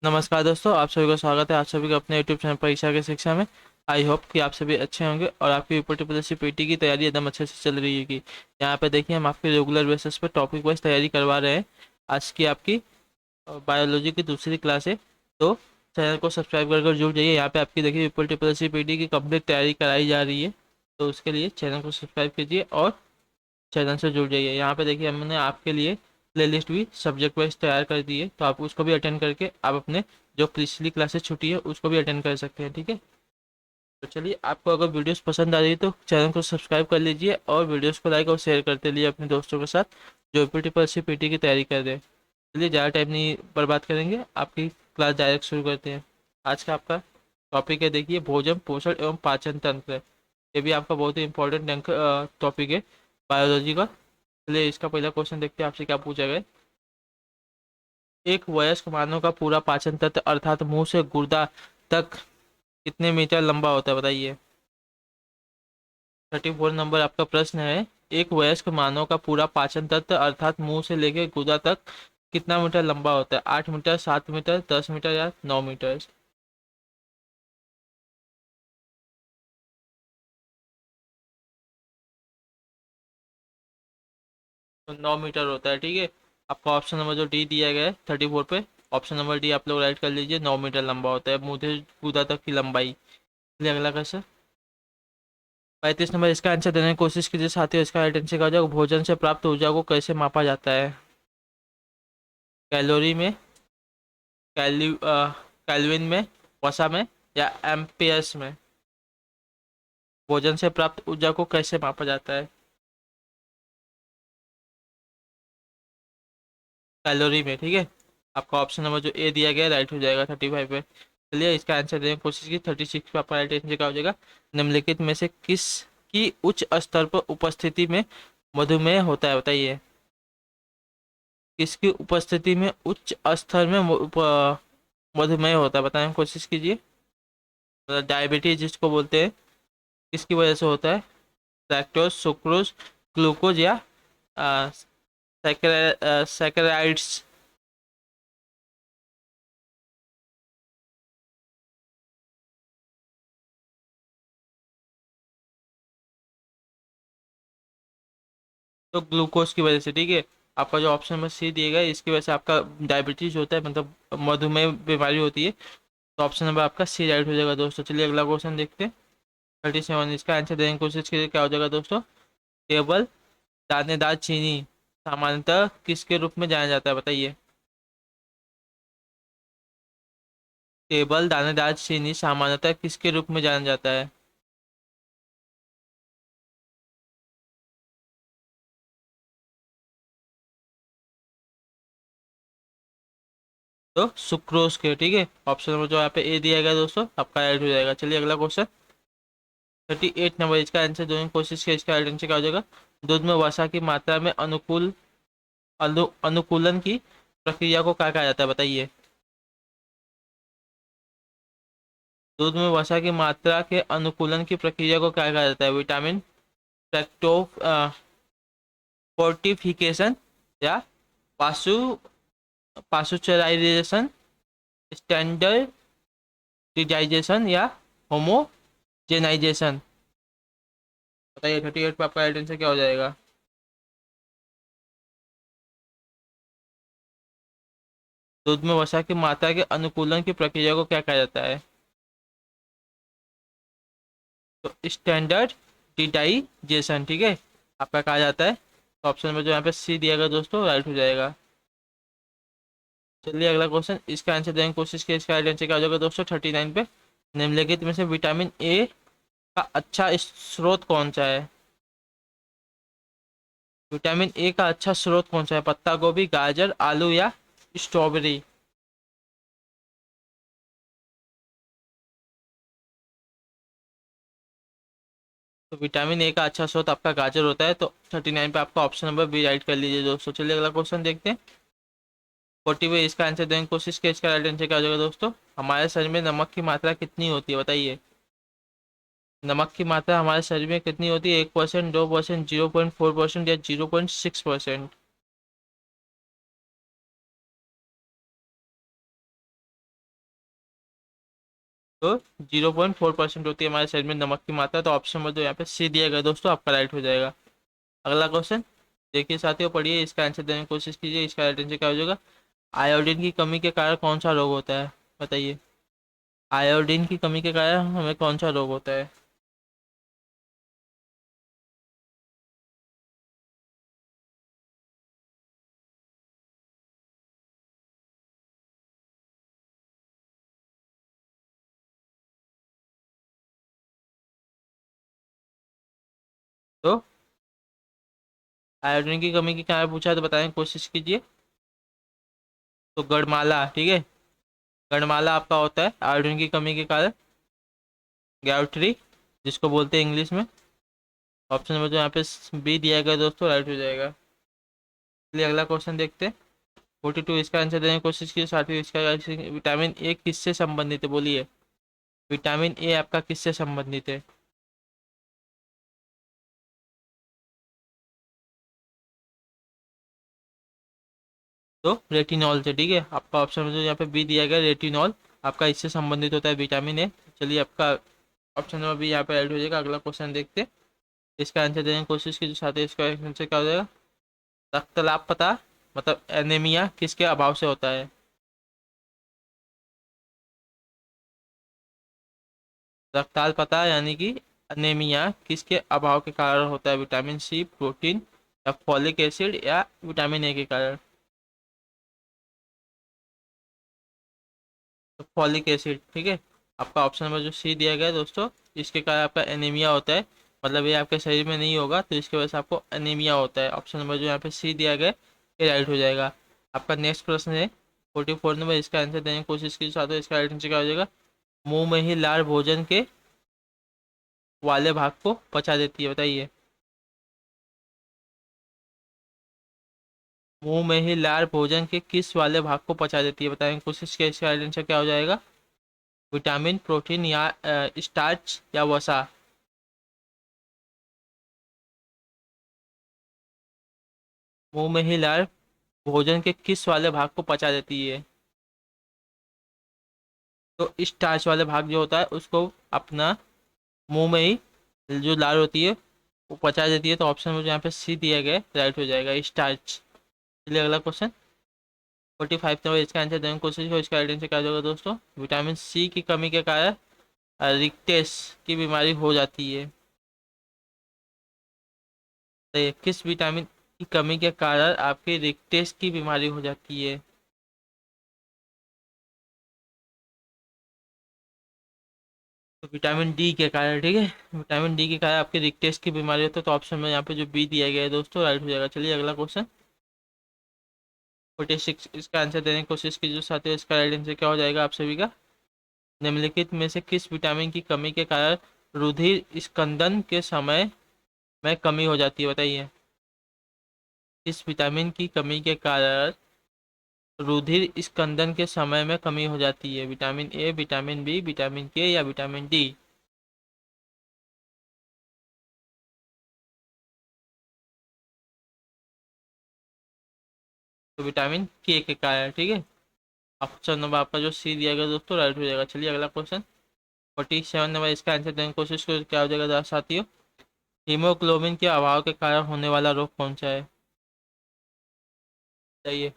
नमस्कार दोस्तों, आप सभी का स्वागत है। आप सभी को अपने यूट्यूब चैनल परीक्षा की शिक्षा में। आई होप कि आप सभी अच्छे होंगे और आपकी यूपी टीपीएससी पीटी की तैयारी एकदम अच्छे से चल रही होगी। यहाँ पे देखिए, हम आपके रेगुलर बेसिस पे टॉपिक वाइज तैयारी करवा रहे हैं। आज की आपकी बायोलॉजी की दूसरी क्लास है, तो चैनल को सब्सक्राइब कर जुड़ जाइए। यहाँ पे आपकी देखिए यूपी टीपीएससी पीटी की कंप्लीट तैयारी कराई जा रही है, तो उसके लिए चैनल को सब्सक्राइब कीजिए और चैनल से जुड़ जाइए। यहाँ पे देखिए, हमने आपके लिए प्लेलिस्ट भी सब्जेक्ट वाइज तैयार कर दी है, तो आप उसको भी अटेंड करके आप अपने जो पिछली क्लासेस छुट्टी है उसको भी अटेंड कर सकते हैं। ठीक है, तो चलिए, आपको अगर वीडियोस पसंद आ रही है तो चैनल को सब्सक्राइब कर लीजिए और वीडियोस को लाइक और शेयर करते लिए अपने दोस्तों के साथ जो पीटी की तैयारी कर रहे हैं। चलिए, ज़्यादा टाइम नहीं बर्बाद करेंगे, आपकी क्लास डायरेक्ट शुरू करते हैं। आज का आपका टॉपिक है, देखिए, भोजन पोषण एवं पाचन तंत्र। ये भी आपका बहुत ही इंपॉर्टेंट टॉपिक है बायोलॉजी का। चलिए, इसका पहला क्वेश्चन देखते हैं आपसे क्या पूछा गया है। एक वयस्क मानव का पूरा पाचन तंत्र अर्थात मुंह से गुर्दा तक कितने मीटर लंबा होता है, बताइए। 34 नंबर आपका प्रश्न है। एक वयस्क मानव का पूरा पाचन तंत्र अर्थात मुंह से लेकर गुर्दा तक कितना मीटर लंबा होता है? 8 मीटर, 7 मीटर, 10 मीटर या 9 मीटर? तो 9 मीटर होता है, ठीक है। आपका ऑप्शन नंबर जो डी दिया गया है 34 पे, ऑप्शन नंबर डी आप लोग राइट कर लीजिए। 9 मीटर लंबा होता है मुंह से गुर्दा तक की लंबाई। चलिए, अगला क्वेश्चन। 35 नंबर, इसका आंसर देने की कोशिश कीजिए साथियों। इसका राइट आंसर क्या हो जाएगा? भोजन से प्राप्त ऊर्जा को कैसे मापा जाता है? कैलोरी में, कैल्विन में, वसा में या एम्पियर्स में? भोजन से प्राप्त ऊर्जा को कैसे मापा जाता है? कैलोरी में, ठीक है। आपका ऑप्शन नंबर जो ए दिया गया राइट हो जाएगा 35 पे। चलिए, इसका आंसर देने की कोशिश की। 36 पे आपका राइट आंसर क्या हो जाएगा? निम्नलिखित में से किस की उच्च स्तर पर उपस्थिति में मधुमेह होता है, बताइए। किसकी उपस्थिति में उच्च स्तर में मधुमेह होता है, बताएं, कोशिश कीजिए। मतलब डायबिटीज जिसको बोलते हैं, किसकी वजह से होता है? लैक्टोज, सुक्रोज, ग्लूकोज या सैकराइड्स? तो ग्लूकोज की वजह से, ठीक है। आपका जो ऑप्शन नंबर सी दिएगा इसकी वजह से आपका डायबिटीज होता है, मतलब मधुमेह बीमारी होती है। तो ऑप्शन नंबर आपका सी राइट हो जाएगा दोस्तों। चलिए, अगला क्वेश्चन देखते हैं। 37, इसका आंसर देने की कोशिश कीजिए, क्या हो जाएगा दोस्तों? टेबल दानेदार चीनी सामान्यतः किसके रूप में जाना जाता है, बताइए। टेबल दानेदार चीनी सामान्यतः किसके रूप में जाना जाता है? तो सुक्रोज के, ठीक है। ऑप्शन नंबर जो यहाँ पे ए दिया गया दोस्तों आपका राइट हो जाएगा। चलिए, अगला क्वेश्चन। 38 नंबर, इसका आंसर देने की कोशिश की। इसका राइट आंसर क्या हो जाएगा? दूध में वसा की मात्रा में अनुकूलन की प्रक्रिया को क्या कहा जाता है, बताइए। दूध में वसा की मात्रा के अनुकूलन की प्रक्रिया को क्या कहा जाता है? विटामिन फ्रैक्टो फोर्टिफिकेशन या पासु पास्चुराइजेशन, स्टैंडर्डाइजेशन या होमोजेनाइजेशन? बताइए, 38 पे आपका राइट आंसर क्या हो जाएगा? दूध में वसा की मात्रा के अनुकूलन की प्रक्रिया को क्या कहा जाता है? तो स्टैंडर्ड डिटाइजेशन, ठीक है, आपका कहा जाता है। तो ऑप्शन नंबर जो यहाँ पे सी दिया गया दोस्तों राइट हो जाएगा। चलिए, अगला क्वेश्चन। इसका आंसर देने की कोशिश की। इसका राइट आंसर क्या हो जाएगा दोस्तों? 39 पे, निम्नलिखित में से विटामिन ए का अच्छा स्रोत कौन सा है? विटामिन ए का अच्छा स्रोत कौन सा है? पत्ता गोभी, गाजर, आलू या स्ट्रॉबेरी? तो विटामिन ए का अच्छा स्रोत आपका गाजर होता है। तो 39 पे आपका ऑप्शन नंबर बी राइट कर लीजिए दोस्तों। चलिए, अगला क्वेश्चन देखते हैं। 40 पे इसका आंसर देने की कोशिश की। इसका राइट आंसर क्या हो जाएगा दोस्तों? हमारे शरीर में नमक की मात्रा कितनी होती है, बताइए। नमक की मात्रा हमारे शरीर में कितनी होती है? 1%, 2%, 0.4% या 0.6%? तो 0.4% होती है हमारे शरीर में नमक की मात्रा। तो ऑप्शन नंबर जो यहाँ पे सी दिया गया दोस्तों आपका राइट हो जाएगा। अगला क्वेश्चन देखिए साथियों, पढ़िए, इसका आंसर देने की कोशिश कीजिए। इसका राइट आंसर क्या हो जाएगा? आयोडीन की कमी के कारण कौन सा रोग होता है? बताइए, आयोडीन की कमी के कारण हमें कौन सा रोग होता है? तो आयोडीन की कमी के कारण पूछा है तो बताने की कोशिश कीजिए। तो गढ़माला, ठीक है, गढ़माला आपका होता है आयोडीन की कमी के कारण, गैउट्री जिसको बोलते हैं इंग्लिश में। ऑप्शन नंबर जो यहाँ पे बी दिया गया दोस्तों राइट हो जाएगा। चलिए अगला क्वेश्चन देखते हैं। 42 इसका आंसर देने की कोशिश की। साथ ही इसका विटामिन ए किससे संबंधित है? बोलिए, विटामिन ए आपका किससे संबंधित है? तो रेटिनॉल से, ठीक है, आपका ऑप्शन में जो यहाँ पे बी दिया गया रेटिनॉल आपका इससे संबंधित होता है विटामिन ए। चलिए आपका ऑप्शन नंबर बी यहाँ पे राइट हो जाएगा। अगला क्वेश्चन देखते हैं। इसका आंसर देने की कोशिश की। जो साथ ही इसका आंसर क्या हो जाएगा? रक्तलाप पता, मतलब एनीमिया किसके अभाव से होता है? रक्ताल पता यानी कि अनेमिया किसके अभाव के कारण होता है? विटामिन सी, प्रोटीन, या फॉलिक एसिड, या विटामिन ए के कारण? तो फॉलिक एसिड, ठीक है, आपका ऑप्शन नंबर जो सी दिया गया है दोस्तों, इसके कारण आपका एनीमिया होता है। मतलब ये आपके शरीर में नहीं होगा तो इसकी वजह से आपको एनीमिया होता है। ऑप्शन नंबर जो यहाँ पे सी दिया गया है ये राइट हो जाएगा। आपका नेक्स्ट प्रश्न है 44 नंबर। इसका आंसर देने की कोशिश की साथ, इसका राइट आंसर क्या हो जाएगा? मुंह में ही लार भोजन के वाले भाग को पचा देती है, बताइए। मुंह में ही लार भोजन के किस वाले भाग को पचा देती है? बताएं कोशिश की। इसका राइट आंसर क्या हो जाएगा? विटामिन, प्रोटीन, या स्टार्च, या वसा? मुंह में ही लार भोजन के किस वाले भाग को पचा देती है? तो स्टार्च वाले भाग जो होता है उसको अपना मुंह में ही जो लार होती है वो पचा देती है। तो ऑप्शन में जो यहाँ पे सी दिया गया है राइट हो जाएगा, स्टार्च। चलिए अगला क्वेश्चन 45 नंबर। इसका आंसर देने की कोशिश करो। इसका राइट आंसर क्या होगा दोस्तों? विटामिन सी की कमी के कारण रिक्टेस की बीमारी हो जाती है। तो ये किस विटामिन की कमी के कारण आपकी रिक्टेस की बीमारी हो जाती है? तो विटामिन डी के कारण, ठीक है, विटामिन डी के कारण आपके रिक्टेस की बीमारी होती है। तो ऑप्शन में यहाँ पे जो बी दिया गया है दोस्तों राइट हो जाएगा। चलिए अगला क्वेश्चन 46 इसका आंसर देने की कोशिश कीजिए साथियों। इसका राइट आंसर क्या हो जाएगा आप सभी का? निम्नलिखित में से किस विटामिन की कमी के कारण रुधिर स्कंदन के समय में कमी हो जाती है? बताइए, किस विटामिन की कमी के कारण रुधिर स्कंदन के समय में कमी हो जाती है? Vitamin A, vitamin B, vitamin K, या विटामिन डी? तो विटामिन के कारण, ठीक है, ऑप्शन नंबर आपका जो सी दिया गया दोस्तों राइट हो जाएगा। चलिए अगला क्वेश्चन 47 नंबर। इसका आंसर देने की कोशिश करो, क्या हो जाएगा साथियों? हीमोग्लोबिन के अभाव के कारण होने वाला रोग कौन सा है? बताइए,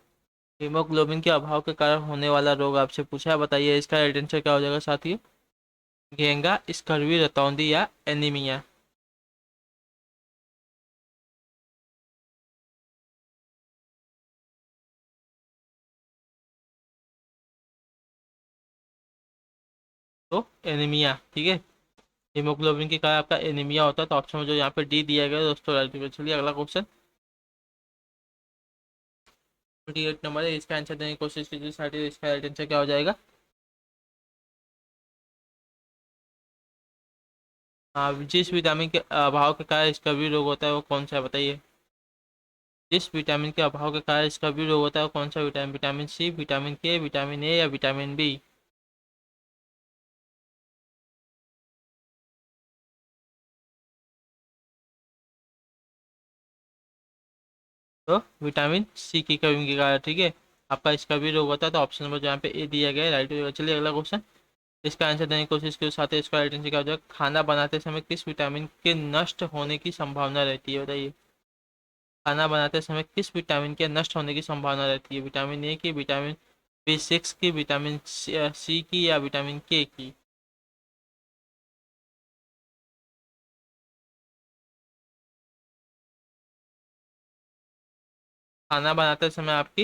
हीमोग्लोबिन के अभाव के कारण होने वाला रोग आपसे पूछा है, बताइए इसका राइट आंसर क्या हो जाएगा साथियों? घेंगा, स्कर्वी, रतौंधी, या एनीमिया? तो एनीमिया, ठीक है, हीमोग्लोबिन के कारण आपका एनीमिया होता है। तो ऑप्शन में जो यहाँ पे डी दिया गया है दोस्तों राइट हो। चलिए अगला क्वेश्चन 48 नंबर है। इसका आंसर देने की कोशिश कीजिए साथियों। इसका राइट आंसर क्या हो जाएगा? हाँ, जिस विटामिन के अभाव के कारण स्कर्वी रोग होता है वो कौन सा है? बताइए, जिस विटामिन के अभाव के कारण स्कर्वी रोग होता है वो कौन सा विटामिन? विटामिन सी, विटामिन के, विटामिन ए, या विटामिन बी? तो विटामिन सी की कमी के कारण, ठीक है, आपका स्कर्वी रोग होता है। तो ऑप्शन नंबर जो यहाँ पे ए दिया गया है राइट हो जाएगा। चलिए अगला क्वेश्चन इसका आंसर देने की कोशिश करो, साथ ही इसका राइट आंसर क्या हो जाएगा, खाना बनाते समय किस विटामिन के नष्ट होने की संभावना रहती है, बताइए। खाना बनाते समय किस विटामिन के नष्ट होने की संभावना रहती है, विटामिन ए की, विटामिन B6 की, विटामिन सी की, या विटामिन के की। खाना बनाते समय आपकी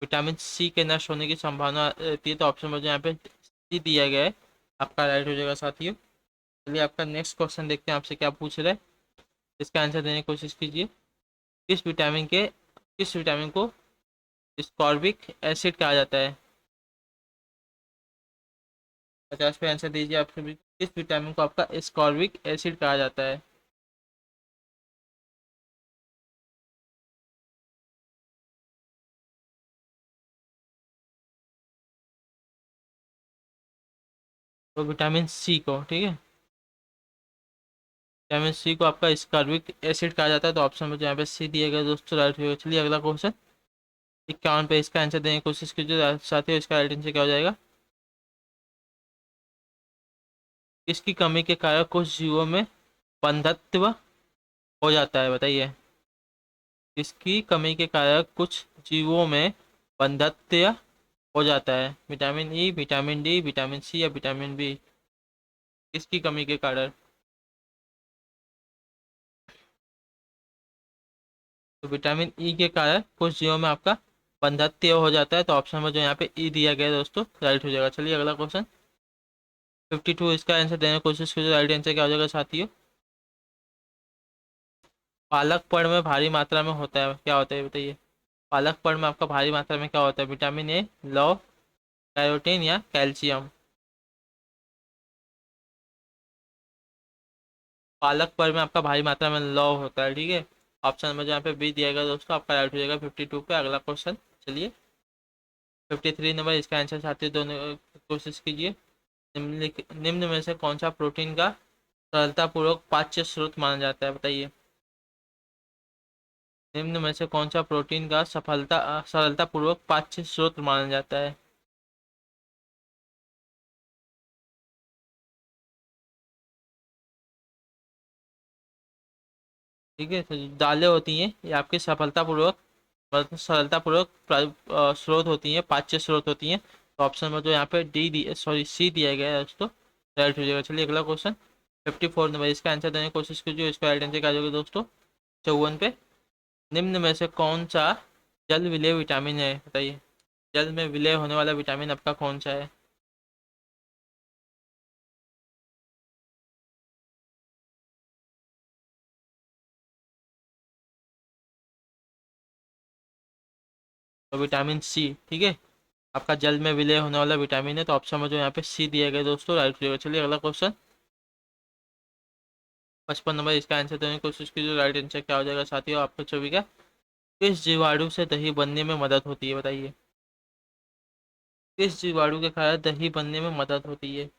विटामिन सी के नष्ट होने की संभावना रहती है, तो ऑप्शन मुझे यहाँ पे सी दिया गया है, आपका राइट हो जाएगा साथियों। चलिए आपका नेक्स्ट क्वेश्चन देखते हैं आपसे क्या पूछ रहा है, इसका आंसर देने की कोशिश कीजिए। किस विटामिन को स्कॉर्बिक एसिड कहा जाता है, 50 पे आंसर दीजिए आप सभी। किस विटामिन को आपका स्कॉर्बिक एसिड कहा जाता है। तो विटामिन सी को, ठीक है, विटामिन सी को आपका स्कॉर्बिक एसिड कहा जाता है, तो ऑप्शन मुझे यहाँ पे सी दिया गया दोस्तों, राइट होगा। चलिए अगला क्वेश्चन 51 पे इसका आंसर देने की कोशिश कीजिए साथियों, इसका राइट आंसर क्या हो जाएगा। इसकी कमी के कारण कुछ जीवों में बंधत्व हो जाता है, बताइए। इसकी कमी के कारण कुछ जीवों में बंधत्व हो जाता है, vitamin E, vitamin D, vitamin C, या विटामिन बी। इसकी कमी के कारण, तो विटामिन ई के कारण कुछ जीवों में आपका बंधत्व हो जाता है, तो ऑप्शन में जो यहाँ पे ई दिया गया है दोस्तों, राइट हो जाएगा। चलिए अगला क्वेश्चन 52, इसका आंसर देने की कोशिश कीजिए, राइट आंसर क्या हो जाएगा साथियों। पालक पर्ण में भारी मात्रा में होता है, क्या होता है बताइए। पालक पर्ण में आपका भारी मात्रा में क्या होता है, विटामिन ए, लौ, कैरोटीन, या कैल्शियम। पालक पर्ण में आपका भारी मात्रा में लौ होता है, ठीक है। ऑप्शन में जो यहाँ पे बी दिया गया दोस्तों, आपका राइट हो जाएगा 52 पे। अगला क्वेश्चन चलिए 53 नंबर, इसका आंसर साथियों दोनों कोशिश कीजिए। निम्न में से कौन सा प्रोटीन का सरलतापूर्वक पाच्य स्रोत माना जाता है, बताइए। निम्न में से कौन सा प्रोटीन का सरलतापूर्वक पाच्य स्रोत माना जाता है। ठीक है, तो दालें होती हैं ये आपकी सफलतापूर्वक, मतलब सरलतापूर्वक स्रोत होती हैं, पाच्य स्रोत होती हैं, तो ऑप्शन में जो यहाँ पे सी दिया गया है दोस्तों, राइट हो जाएगा। चलिए अगला क्वेश्चन 54 नंबर, इसका आंसर देने की कोशिश कीजिए, इसका राइट आंसर क्या होगा दोस्तों, 54 पे। निम्न में से कौन सा जल विलेय विटामिन है, बताइए। जल में विलय होने वाला विटामिन आपका कौन सा है। तो विटामिन सी, ठीक है, आपका जल में विलय होने वाला विटामिन है, तो ऑप्शन में जो यहाँ पे सी दिया गया दोस्तों, राइट हो जाएगा। चलिए अगला क्वेश्चन 55 नंबर, इसका आंसर देने की कोशिश कीजिए, राइट आंसर क्या हो जाएगा साथियों आपको छवि का। किस जीवाणु से दही बनने में मदद होती है, बताइए। किस जीवाणु के कारण दही बनने में मदद होती है।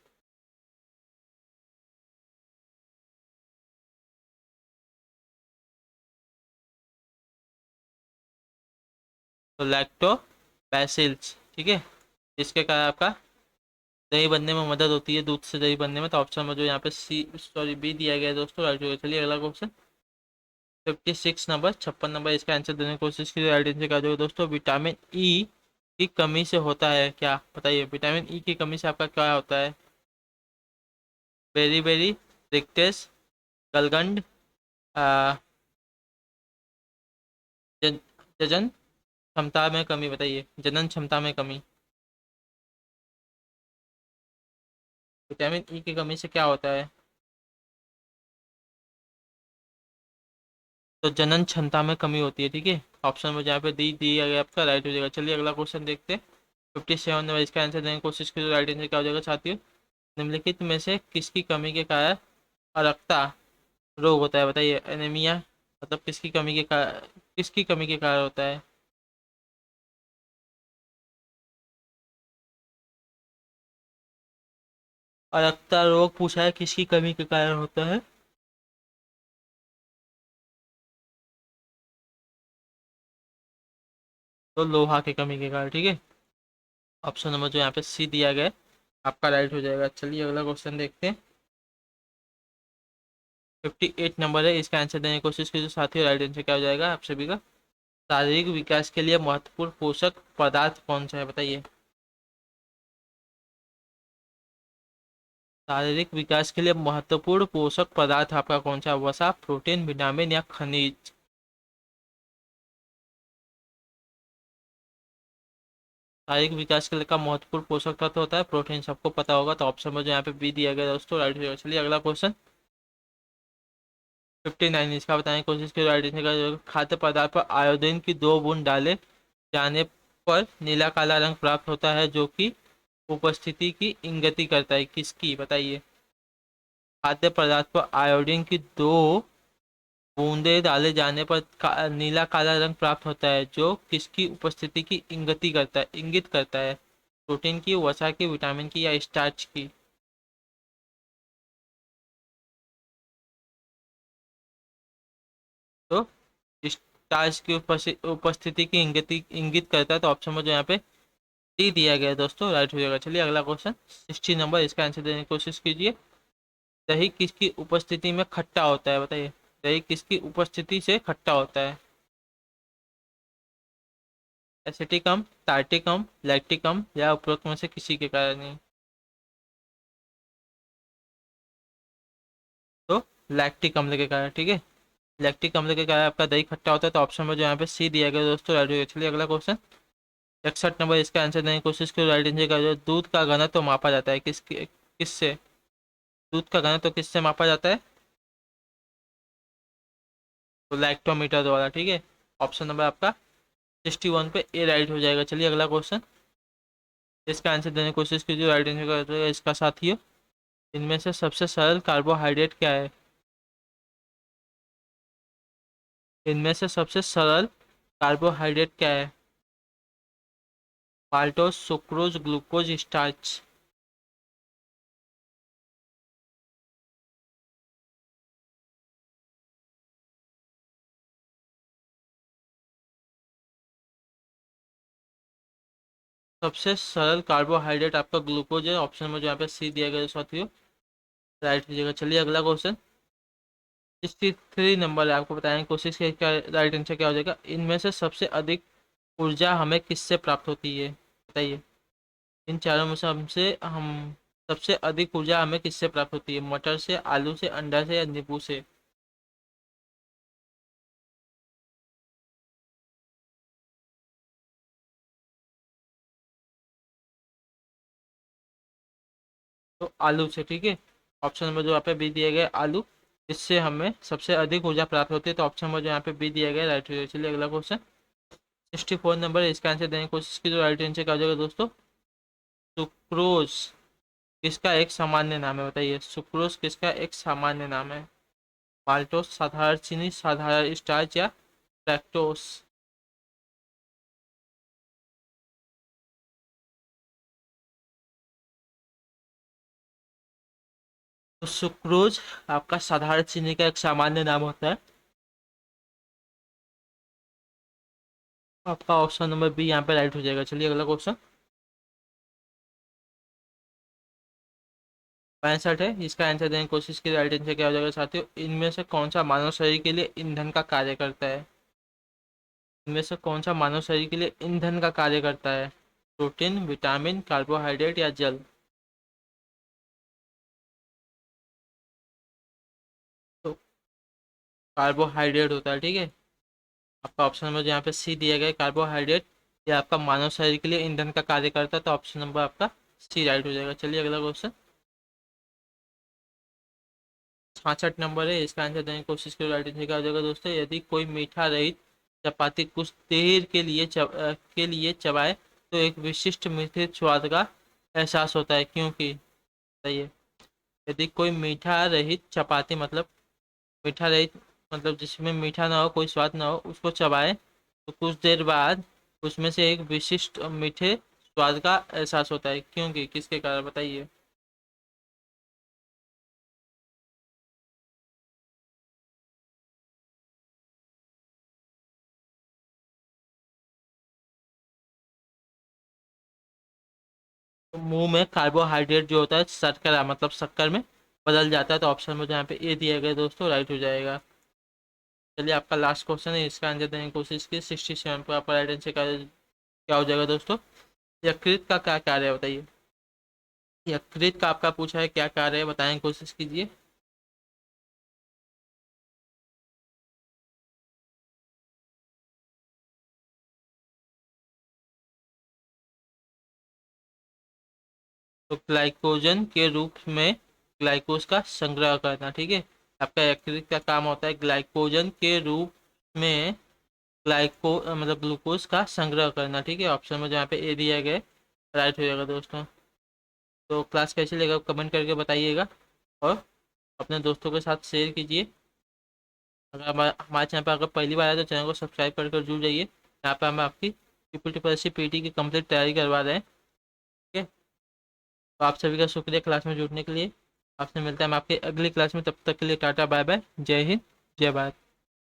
तो लैक्टोबैसिल्स, ठीक है, इसके कारण आपका दही बनने में मदद होती है, दूध से दही बनने में, तो ऑप्शन में जो यहाँ पे बी दिया गया है दोस्तों, राइट हो गया। चलिए अगला क्वेश्चन 56 नंबर, 56 नंबर, इसका आंसर देने की कोशिश की, राइट आंसर क्या हो जाएगा दोस्तों, विटामिन ई की कमी से होता है क्या, बताइए। विटामिन ई की कमी से आपका क्या होता है। बेरी बेरी, रिक्टेस, गलगंड, आ, जन, जजन क्षमता में कमी, बताइए, जनन क्षमता में कमी। विटामिन ई की कमी से क्या होता है, तो जनन क्षमता में कमी होती है, ठीक है। ऑप्शन में जहाँ पे डी दिया गया आपका, राइट हो जाएगा। चलिए अगला क्वेश्चन देखते हैं 57 नंबर, इसका आंसर देने की कोशिश करिए, राइट आंसर क्या हो जाएगा साथियों। निम्नलिखित में से किसकी कमी के कारण अरक्ता रोग होता है, बताइए। एनीमिया, मतलब किसकी कमी के कारण होता है। अरक्ता रोग पूछा है, किसकी कमी के कारण होता है। तो लोहा की कमी के कारण, ठीक है। ऑप्शन नंबर जो यहाँ पे सी दिया गया है, आपका राइट हो जाएगा। चलिए अगला क्वेश्चन देखते हैं। 58 नंबर है, इसका आंसर देने की कोशिश कीजिए साथियों। राइट आंसर क्या हो जाएगा आप सभी का? शारीरिक विकास के लिए महत्वपूर्ण पोषक पदार्थ कौन सा है, बताइए। शारीरिक विकास के लिए महत्वपूर्ण पोषक पदार्थ आपका कौन सा? वसा, प्रोटीन, विटामिन या खनिज? शारीरिक विकास के लिए का महत्वपूर्ण पोषक तत्व होता है प्रोटीन, सबको पता होगा। तो ऑप्शन में जो यहाँ पे बी दिया गया दोस्तों, राइट हो जाएगा। चलिए अगला क्वेश्चन 59, इसका बताने की कोशिश करिए। राइट आंसर का खाद्य पदार्थ पर आयोडीन की 2 बूंद डाले जाने पर नीला काला रंग प्राप्त होता है, जो कि उपस्थिति की इंगित करता है, किसकी, बताइए। खाद्य पदार्थ पर आयोडीन की 2 बूंदे डाले जाने पर नीला काला रंग प्राप्त होता है, जो किसकी उपस्थिति की इंगित करता है? प्रोटीन की, वसा की, विटामिन की या स्टार्च की? तो स्टार्च की उपस्थिति की इंगित करता है। तो ऑप्शन में जो यहाँ पे डी दिया गया है दोस्तों, राइट हो जाएगा। चलिए अगला क्वेश्चन 60 नंबर, इसका आंसर देने की कोशिश कीजिए। दही किसकी उपस्थिति में खट्टा होता है, बताइए। दही किसकी उपस्थिति से खट्टा होता है? एसिटिकम, टार्टिकम, लैक्टिकम या उपरोक्त में से किसी के कारण नहीं? तो लैक्टिक अम्ल के कारण, ठीक है। लैक्टिक अम्ल के कारण आपका दही खट्टा होता है। तो ऑप्शन में जो यहाँ पे सी दिया गया दोस्तों, राइट हो गया। चलिए अगला क्वेश्चन 61 नंबर, इसका आंसर देने की कोशिश करो। राइट आंसर का जो दूध का घनत्व तो मापा जाता है किससे? दूध का घनत्व तो किससे मापा जाता है? तो लैक्टोमीटर द्वारा, ठीक है। ऑप्शन नंबर आपका 61 पे ए राइट हो जाएगा। चलिए अगला क्वेश्चन, इसका आंसर देने की कोशिश कीजिए। राइट आंसर का जो है इसका साथियों, इनमें से सबसे सरल कार्बोहाइड्रेट क्या है? इनमें से सबसे सरल कार्बोहाइड्रेट क्या है? Maltose, sucrose, glucose, starch? सबसे सरल कार्बोहाइड्रेट आपका ग्लूकोज है। ऑप्शन में जो यहाँ पे सी दिया गया है साथियों, राइट लीजिएगा। चलिए अगला क्वेश्चन 63 नंबर है, आपको बताने की कोशिश की क्या राइट आंसर क्या हो जाएगा। इनमें से सबसे अधिक ऊर्जा हमें किससे प्राप्त होती है, बताइए। इन चारों में से हम सबसे अधिक ऊर्जा हमें किससे प्राप्त होती है? मटर से, आलू से, अंडा से या नींबू से? तो आलू से, ठीक है। ऑप्शन नंबर जो यहाँ पे बी दिया गया है, आलू। इससे हमें सबसे अधिक ऊर्जा प्राप्त होती है। तो ऑप्शन नंबर जो यहाँ पे बी दिया गया है, राइट हो जाएगा। चलिए अगला क्वेश्चन 64 नंबर है, इसका आंसर देने की कोशिश की। जो राइट आंसर क्या हो जाएगा दोस्तों, सुक्रोज किसका एक सामान्य नाम है, बताइए। सुक्रोज किसका एक सामान्य नाम है? माल्टोस, साधारण चीनी, साधारण स्टार्च या फ्रैक्टोस? तो सुक्रोज आपका साधारण चीनी का एक सामान्य नाम होता है। आपका ऑप्शन नंबर बी यहाँ पे राइट हो जाएगा। चलिए अगला क्वेश्चन 65 है, इसका आंसर देने की कोशिश की। राइट आंसर क्या हो जाएगा साथियों, इनमें से कौन सा मानव शरीर के लिए ईंधन का कार्य करता है? इनमें से कौन सा मानव शरीर के लिए ईंधन का कार्य करता है? प्रोटीन, विटामिन, कार्बोहाइड्रेट या जल? तो कार्बोहाइड्रेट होता है, ठीक है। आपका ऑप्शन नंबर यहाँ पे सी दिया गया है, कार्बोहाइड्रेट। ये आपका मानव शरीर के लिए ईंधन का कार्य करता है। तो ऑप्शन नंबर आपका सी राइट हो जाएगा। चलिए अगला क्वेश्चन 66 नंबर है, इसका आंसर देने की कोशिश करो। राइट आंसर क्या हो जाएगा दोस्तों, यदि कोई मीठा रहित चपाती कुछ देर के लिए चबाए तो एक विशिष्ट मीठे स्वाद का एहसास होता है, क्योंकि, बताइए। यदि कोई मीठा रहित चपाती मतलब मीठा रहित मतलब जिसमें मीठा ना हो, कोई स्वाद ना हो, उसको चबाए तो कुछ देर बाद उसमें से एक विशिष्ट मीठे स्वाद का एहसास होता है, क्योंकि, किसके कारण, बताइए। तो मुंह में कार्बोहाइड्रेट जो होता है शर्करा मतलब शक्कर में बदल जाता है, तो ऑप्शन में जहाँ पे ए दिया गया दोस्तों राइट हो जाएगा। चलिए आपका लास्ट क्वेश्चन है, इसका आंसर देने की कोशिश की। 67 पर आपका राइट आंसर क्या हो जाएगा दोस्तों? यकृत का क्या कार्य है बताइए? यकृत का आपका पूछा है क्या कार्य है, बताने की कोशिश कीजिए। तो ग्लाइकोजन के रूप में ग्लाइकोज का संग्रह करना, ठीक है। आपका यकृत का काम होता है ग्लाइकोजन के रूप में मतलब ग्लूकोज का संग्रह करना, ठीक है। ऑप्शन में जहाँ पे ए दिया गया है राइट हो जाएगा दोस्तों। तो क्लास कैसे लेगा कमेंट करके बताइएगा, और अपने दोस्तों के साथ शेयर कीजिए। अगर हमारे चैनल पर अगर पहली बार आए तो चैनल को सब्सक्राइब कर जुड़ जाइए। यहाँ पे हम आपकी ट्रिपल ट्रिपल सी पीटी की कंप्लीट तैयारी करवा रहे हैं, ठीक है। तो आप सभी का शुक्रिया क्लास में जुड़ने के लिए। आपसे मिलता है हम आपके अगली क्लास में, तब तक के लिए टाटा बाय बाय, जय हिंद जय भारत।